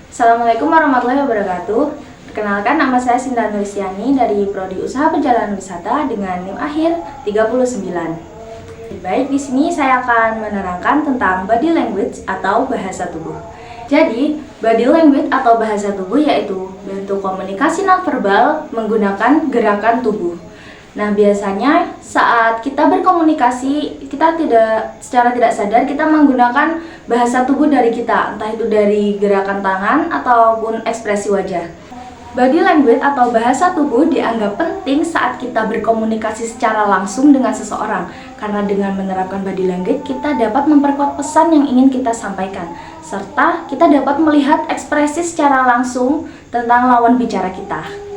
Assalamualaikum warahmatullahi wabarakatuh. Perkenalkan, nama saya Sinta Nursiani dari Prodi Usaha Perjalanan Wisata dengan NIM akhir 39. Baik, di sini saya akan menerangkan tentang body language atau bahasa tubuh. Jadi, body language atau bahasa tubuh yaitu bentuk komunikasi nonverbal menggunakan gerakan tubuh. Nah, biasanya saat kita berkomunikasi, kita secara tidak sadar kita menggunakan bahasa tubuh dari kita, entah itu dari gerakan tangan ataupun ekspresi wajah. Body language atau bahasa tubuh dianggap penting saat kita berkomunikasi secara langsung dengan seseorang, karena dengan menerapkan body language kita dapat memperkuat pesan yang ingin kita sampaikan, serta kita dapat melihat ekspresi secara langsung tentang lawan bicara kita.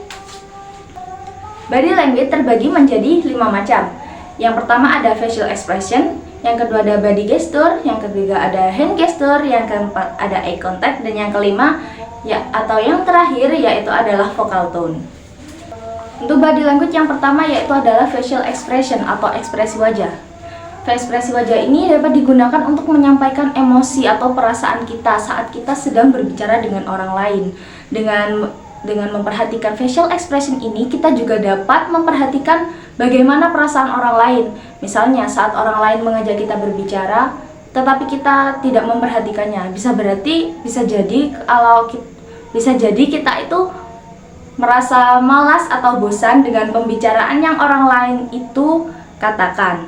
Body language terbagi menjadi 5 macam. Yang pertama ada facial expression, yang kedua ada body gesture, yang ketiga ada hand gesture, yang keempat ada eye contact, dan yang kelima atau yang terakhir yaitu adalah vocal tone. Untuk body language yang pertama yaitu adalah facial expression atau ekspresi wajah. Ekspresi wajah ini dapat digunakan untuk menyampaikan emosi atau perasaan kita saat kita sedang berbicara dengan orang lain. Dengan memperhatikan facial expression ini, kita juga dapat memperhatikan bagaimana perasaan orang lain. Misalnya saat orang lain mengajak kita berbicara, tetapi kita tidak memperhatikannya, bisa jadi kita itu merasa malas atau bosan dengan pembicaraan yang orang lain itu katakan.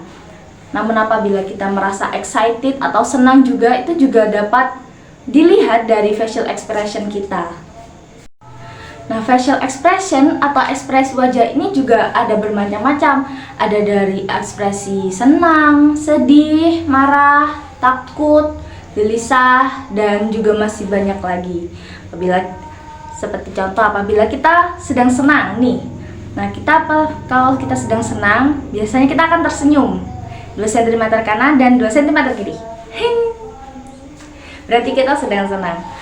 Namun apabila kita merasa excited atau senang juga, itu juga dapat dilihat dari facial expression kita. Nah, facial expression atau ekspresi wajah ini juga ada bermacam-macam. Ada dari ekspresi senang, sedih, marah, takut, gelisah, dan juga masih banyak lagi. Seperti contoh, apabila kita sedang senang nih. Nah, kalau kita sedang senang, biasanya kita akan tersenyum 2 cm kanan dan 2 cm kiri. Berarti kita sedang senang.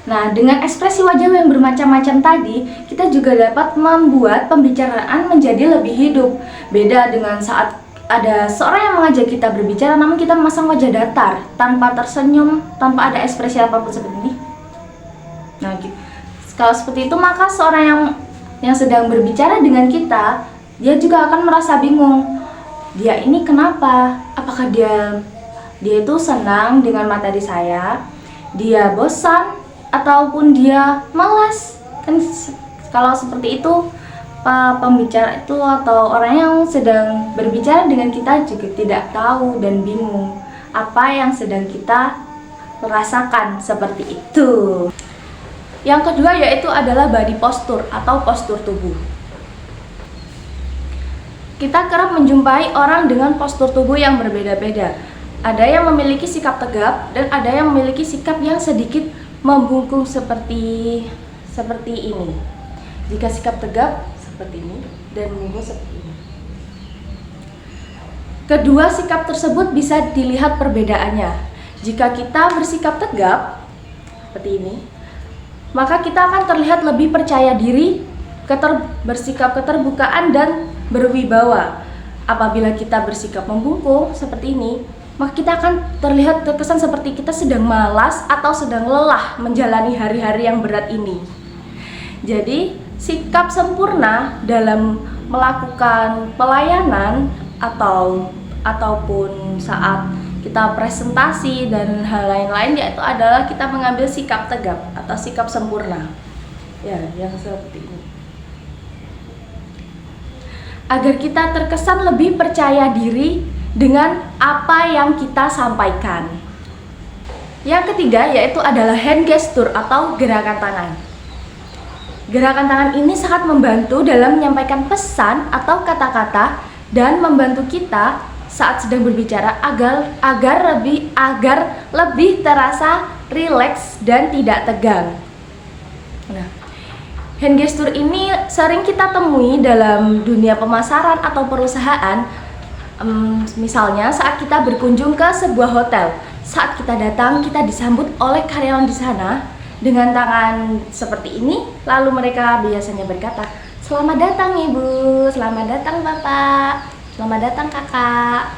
Nah, dengan ekspresi wajah yang bermacam-macam tadi, kita juga dapat membuat pembicaraan menjadi lebih hidup. Beda dengan saat ada seorang yang mengajak kita berbicara, namun kita memasang wajah datar, tanpa tersenyum, tanpa ada ekspresi apapun seperti ini. Nah, kalau seperti itu, maka seorang yang sedang berbicara dengan kita, dia juga akan merasa bingung. Dia ini kenapa? Apakah dia itu senang dengan materi saya? Dia bosan? Ataupun dia malas? Kan kalau seperti itu, pembicara itu atau orang yang sedang berbicara dengan kita juga tidak tahu dan bingung apa yang sedang kita rasakan, seperti itu. Yang kedua yaitu adalah body posture atau postur tubuh. Kita kerap menjumpai orang dengan postur tubuh yang berbeda-beda. Ada yang memiliki sikap tegap dan ada yang memiliki sikap yang sedikit membungkuk seperti ini. Jika sikap tegap seperti ini dan membungkuk seperti ini. Kedua sikap tersebut bisa dilihat perbedaannya. Jika kita bersikap tegap seperti ini, maka kita akan terlihat lebih percaya diri, bersikap keterbukaan dan berwibawa. Apabila kita bersikap membungkuk seperti ini, maka kita akan terlihat terkesan seperti kita sedang malas atau sedang lelah menjalani hari-hari yang berat ini. Jadi, sikap sempurna dalam melakukan pelayanan ataupun saat kita presentasi dan hal lain-lain, yaitu adalah kita mengambil sikap tegap atau sikap sempurna. Ya, yang seperti ini. Agar kita terkesan lebih percaya diri dengan apa yang kita sampaikan. Yang ketiga yaitu adalah hand gesture atau gerakan tangan. Gerakan tangan ini sangat membantu dalam menyampaikan pesan atau kata-kata dan membantu kita saat sedang berbicara agar lebih terasa rileks dan tidak tegang. Nah, hand gesture ini sering kita temui dalam dunia pemasaran atau perusahaan. Misalnya saat kita berkunjung ke sebuah hotel, saat kita datang, kita disambut oleh karyawan di sana dengan tangan seperti ini, lalu mereka biasanya berkata, "Selamat datang Ibu, selamat datang Bapak, selamat datang Kakak."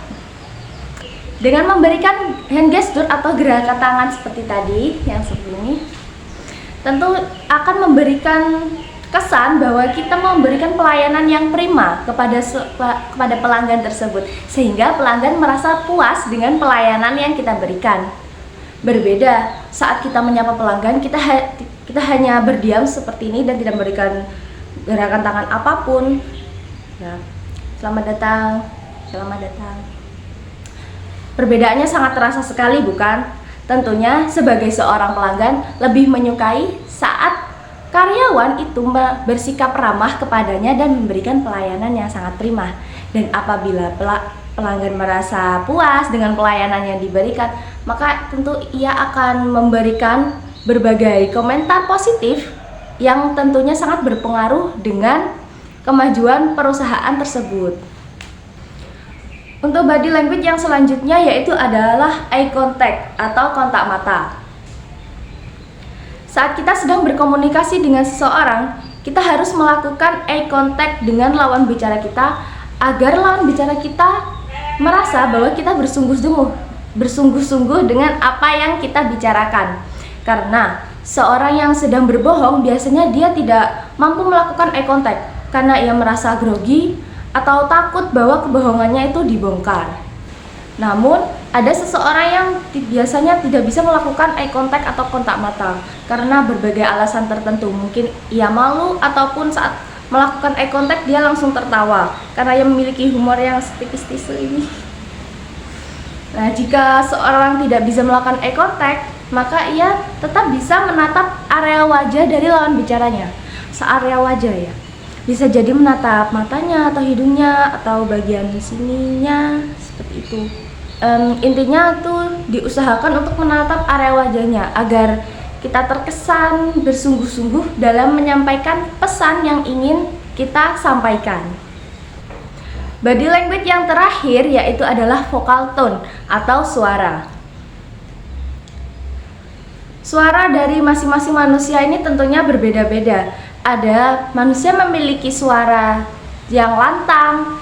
Dengan memberikan hand gesture atau gerakan tangan seperti tadi, yang seperti ini, tentu akan memberikan kesan bahwa kita memberikan pelayanan yang prima kepada pelanggan tersebut, sehingga pelanggan merasa puas dengan pelayanan yang kita berikan. Berbeda saat kita menyapa pelanggan, kita hanya berdiam seperti ini dan tidak memberikan gerakan tangan apapun. Ya, selamat datang, selamat datang. Perbedaannya sangat terasa sekali, bukan? Tentunya sebagai seorang pelanggan lebih menyukai saat karyawan itu bersikap ramah kepadanya dan memberikan pelayanan yang sangat prima. Dan apabila pelanggan merasa puas dengan pelayanan yang diberikan, maka tentu ia akan memberikan berbagai komentar positif yang tentunya sangat berpengaruh dengan kemajuan perusahaan tersebut. Untuk body language yang selanjutnya yaitu adalah eye contact atau kontak mata. Saat kita sedang berkomunikasi dengan seseorang, kita harus melakukan eye contact dengan lawan bicara kita agar lawan bicara kita merasa bahwa kita bersungguh-sungguh dengan apa yang kita bicarakan. Karena seorang yang sedang berbohong biasanya dia tidak mampu melakukan eye contact karena ia merasa grogi atau takut bahwa kebohongannya itu dibongkar. Namun, ada seseorang yang biasanya tidak bisa melakukan eye contact atau kontak mata karena berbagai alasan tertentu. Mungkin ia malu ataupun saat melakukan eye contact dia langsung tertawa karena ia memiliki humor yang setipis tisu ini. Nah, jika seorang tidak bisa melakukan eye contact, maka ia tetap bisa menatap area wajah dari lawan bicaranya. Searea wajah ya. Bisa jadi menatap matanya atau hidungnya atau bagian sininya seperti itu. Intinya itu diusahakan untuk menatap area wajahnya agar kita terkesan bersungguh-sungguh dalam menyampaikan pesan yang ingin kita sampaikan. Body language yang terakhir yaitu adalah vocal tone atau suara. Suara dari masing-masing manusia ini tentunya berbeda-beda. Ada manusia memiliki suara yang lantang,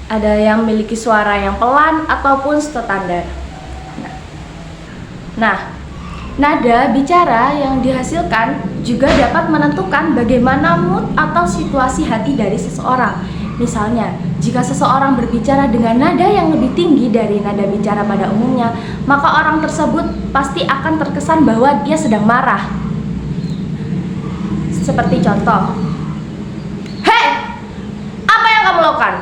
ada yang memiliki suara yang pelan ataupun standar. Nah, nada bicara yang dihasilkan juga dapat menentukan bagaimana mood atau situasi hati dari seseorang. Misalnya, jika seseorang berbicara dengan nada yang lebih tinggi dari nada bicara pada umumnya, maka orang tersebut pasti akan terkesan bahwa dia sedang marah. Seperti contoh, "Hei, apa yang kamu lakukan?"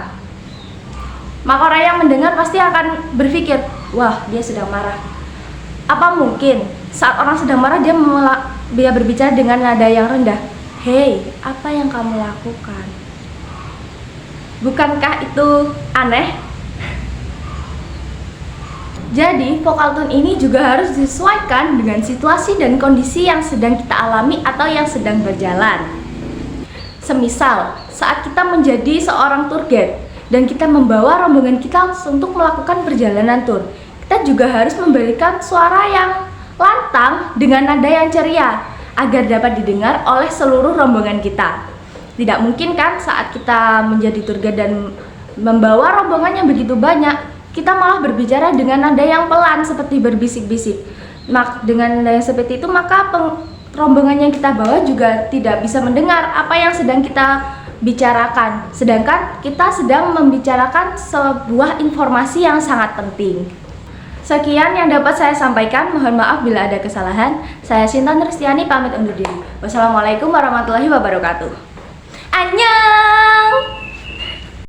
Maka orang yang mendengar pasti akan berpikir, wah, dia sedang marah. Apa mungkin saat orang sedang marah dia berbicara dengan nada yang rendah? "Hei, apa yang kamu lakukan?" Bukankah itu aneh? Jadi, vocal tone ini juga harus disesuaikan dengan situasi dan kondisi yang sedang kita alami atau yang sedang berjalan. Semisal, saat kita menjadi seorang tour guide dan kita membawa rombongan kita untuk melakukan perjalanan tur, kita juga harus memberikan suara yang lantang dengan nada yang ceria agar dapat didengar oleh seluruh rombongan kita. Tidak mungkin kan saat kita menjadi tour guide dan membawa rombongan yang begitu banyak, kita malah berbicara dengan nada yang pelan seperti berbisik-bisik. Dengan nada yang seperti itu, maka rombongan yang kita bawa juga tidak bisa mendengar apa yang sedang kita bicarakan, sedangkan kita sedang membicarakan sebuah informasi yang sangat penting. Sekian yang dapat saya sampaikan, mohon maaf bila ada kesalahan. Saya Sinta Nurstiani pamit undur diri. Wassalamualaikum warahmatullahi wabarakatuh. Annyeong!